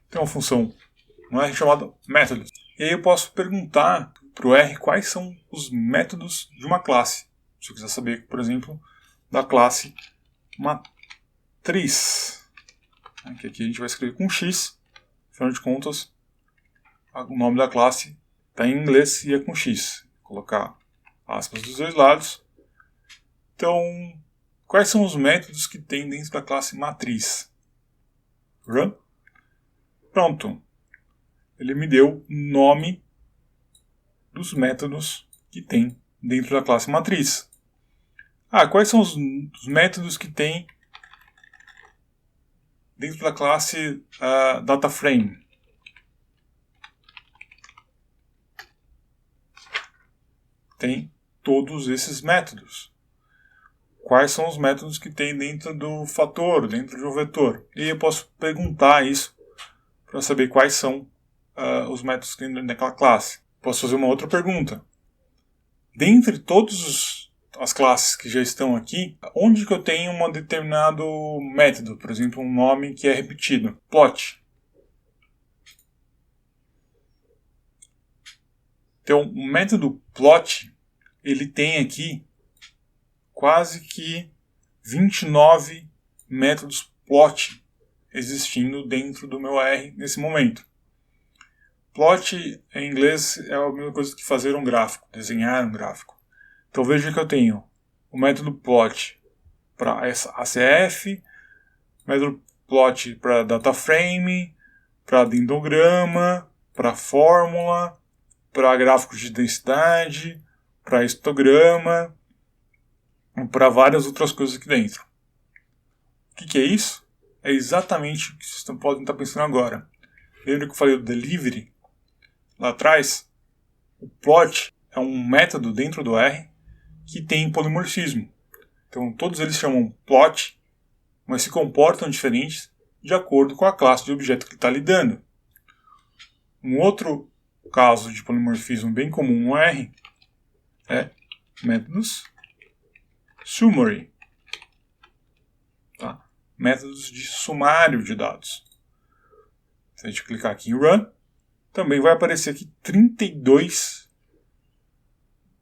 tem uma função no R chamada métodos. E aí eu posso perguntar para o R quais são os métodos de uma classe. Se eu quiser saber, por exemplo, da classe matriz, que aqui a gente vai escrever com X, afinal de contas, o nome da classe está em inglês e é com X. Vou colocar aspas dos dois lados. Então, quais são os métodos que tem dentro da classe matriz? Run. Pronto. Ele me deu o nome dos métodos que tem dentro da classe matriz. Quais são os métodos que tem dentro da classe DataFrame? Tem todos esses métodos. Quais são os métodos que tem dentro do fator, dentro de um vetor? E eu posso perguntar isso para saber quais são os métodos que tem naquela classe. Posso fazer uma outra pergunta. Dentre todas as classes que já estão aqui, onde que eu tenho um determinado método? Por exemplo, um nome que é repetido. Plot. Então, o método plot, ele tem aqui quase que 29 métodos plot existindo dentro do meu R nesse momento. Plot, em inglês, é a mesma coisa que fazer um gráfico, desenhar um gráfico. Então veja que eu tenho o método plot para ACF, método plot para DataFrame, para dendrograma, para fórmula, para gráficos de densidade, para histograma, para várias outras coisas aqui dentro. O que é isso? É exatamente o que vocês podem estar pensando agora. Lembra que eu falei do delivery lá atrás? O plot é um método dentro do R que tem polimorfismo. Então todos eles chamam plot, mas se comportam diferentes de acordo com a classe de objeto que está lidando. Um outro caso de polimorfismo bem comum no R é métodos summary. Tá? Métodos de sumário de dados. Se a gente clicar aqui em Run, também vai aparecer aqui 32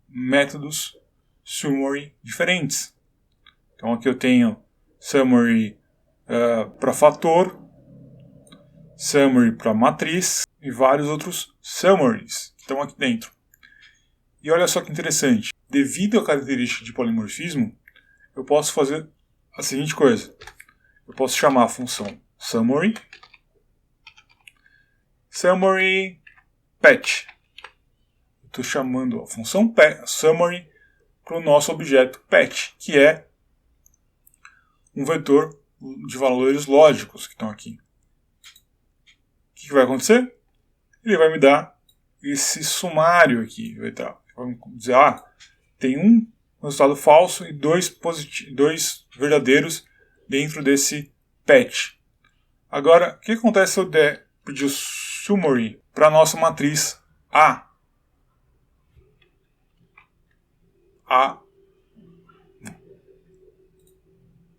métodos summary diferentes. Então aqui eu tenho summary para fator, summary para matriz e vários outros summaries que estão aqui dentro. E olha só que interessante, devido à característica de polimorfismo, eu posso fazer a seguinte coisa. Eu posso chamar a função summary patch. Estou chamando a função summary para o nosso objeto patch, que é um vetor de valores lógicos que estão aqui. O que vai acontecer? Ele vai me dar esse sumário aqui. Vai dizer, tem um resultado falso e dois verdadeiros dentro desse patch. Agora, o que acontece se eu pedir o summary para a nossa matriz A?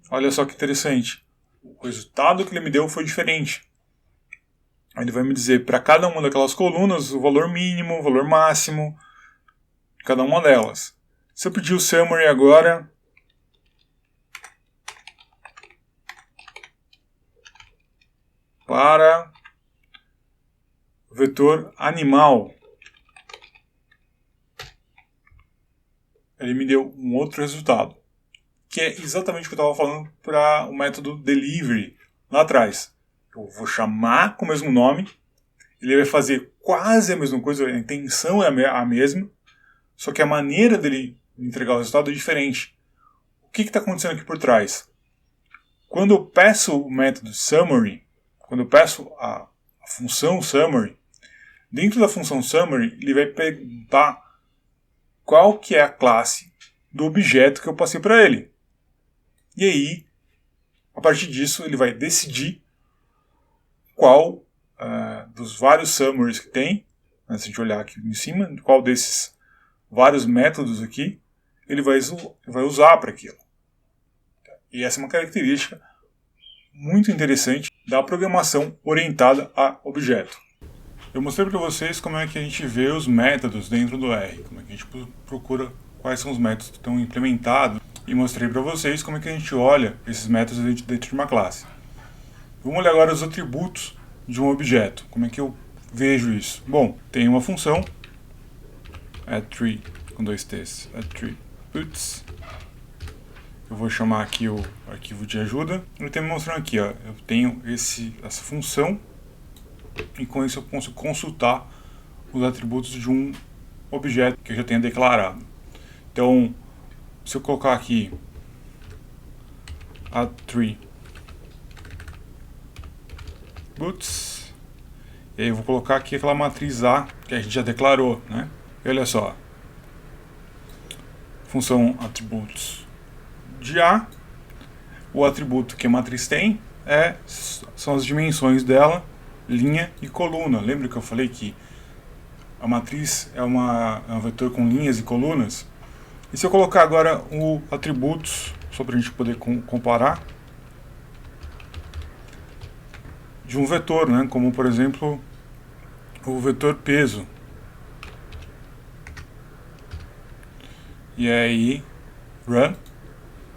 Olha só que interessante. O resultado que ele me deu foi diferente. Ele vai me dizer para cada uma daquelas colunas o valor mínimo, o valor máximo de cada uma delas. Se eu pedir o summary agora, para o vetor animal, ele me deu um outro resultado, que é exatamente o que eu estava falando para o método delivery lá atrás. Eu vou chamar com o mesmo nome, ele vai fazer quase a mesma coisa, a intenção é a mesma, só que a maneira dele entregar o resultado é diferente. O que está acontecendo aqui por trás? Quando eu peço o método summary, quando eu peço a função summary, dentro da função summary, ele vai perguntar qual que é a classe do objeto que eu passei para ele. E aí, a partir disso, ele vai decidir qual dos vários summaries que tem, se a gente olhar aqui em cima, qual desses vários métodos aqui, ele vai usar para aquilo. E essa é uma característica muito interessante da programação orientada a objeto. Eu mostrei para vocês como é que a gente vê os métodos dentro do R, como é que a gente procura quais são os métodos que estão implementados, e mostrei para vocês como é que a gente olha esses métodos dentro de uma classe. Vamos olhar agora os atributos de um objeto. Como é que eu vejo isso? Bom, tem uma função attree com 2 T's, attributes. Eu vou chamar aqui o arquivo de ajuda. Ele está me mostrando aqui, ó, eu tenho essa função e com isso eu consigo consultar os atributos de um objeto que eu já tenha declarado. Então, se eu colocar aqui attributes, e aí eu vou colocar aqui aquela matriz A que a gente já declarou, né? E olha só, função atributos de A, o atributo que a matriz tem são as dimensões dela, linha e coluna. Lembra que eu falei que a matriz é um vetor com linhas e colunas? E se eu colocar agora o atributos, só para a gente poder comparar, de um vetor, né? Como por exemplo o vetor peso. E aí, run,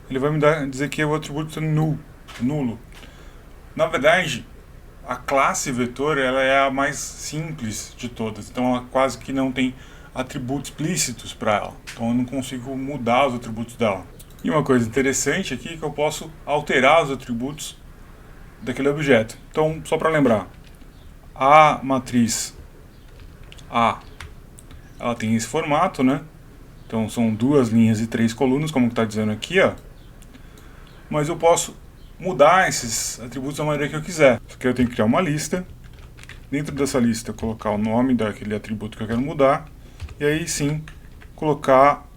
ele vai me dizer que o atributo é nulo. Na verdade, a classe vetor ela é a mais simples de todas, então ela quase que não tem atributos explícitos para ela, então eu não consigo mudar os atributos dela. E uma coisa interessante aqui é que eu posso alterar os atributos daquele objeto. Então, só para lembrar, a matriz A, ela tem esse formato, né? Então são 2 linhas e 3 colunas, como está dizendo aqui, ó. Mas eu posso mudar esses atributos da maneira que eu quiser. Só que eu tenho que criar uma lista. Dentro dessa lista, colocar o nome daquele atributo que eu quero mudar. E aí sim, colocar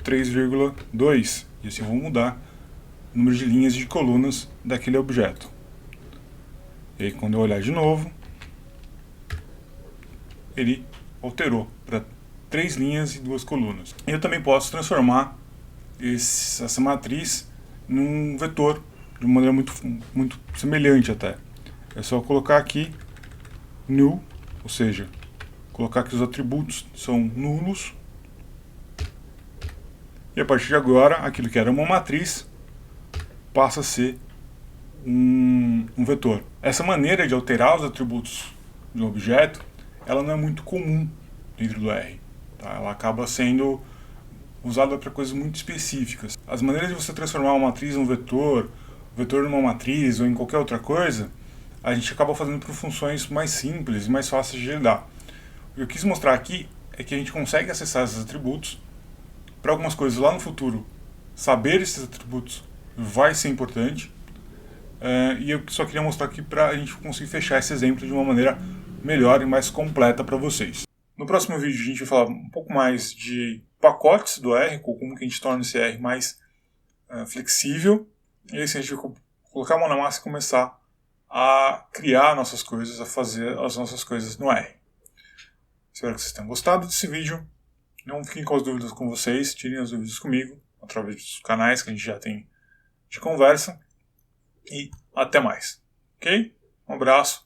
3,2. E assim eu vou mudar o número de linhas e de colunas daquele objeto. E aí quando eu olhar de novo, ele alterou para 3 linhas e 2 colunas. E eu também posso transformar essa matriz num vetor, de uma maneira muito semelhante até. É só colocar aqui null, ou seja, colocar que os atributos são nulos. E a partir de agora, aquilo que era uma matriz passa a ser um vetor. Essa maneira de alterar os atributos de um objeto, ela não é muito comum dentro do R. Tá? Ela acaba sendo usada para coisas muito específicas. As maneiras de você transformar uma matriz em um vetor numa matriz ou em qualquer outra coisa, a gente acaba fazendo por funções mais simples e mais fáceis de lidar. O que eu quis mostrar aqui é que a gente consegue acessar esses atributos para algumas coisas lá no futuro. Saber esses atributos vai ser importante, e eu só queria mostrar aqui para a gente conseguir fechar esse exemplo de uma maneira melhor e mais completa para vocês. No próximo vídeo a gente vai falar um pouco mais de pacotes do R, como que a gente torna esse R mais flexível, e aí assim, a gente vai colocar a mão na massa e começar a criar nossas coisas, a fazer as nossas coisas no R. Espero que vocês tenham gostado desse vídeo. Não fiquem com as dúvidas com vocês, tirem as dúvidas comigo, através dos canais que a gente já tem de conversa. E até mais. Ok? Um abraço.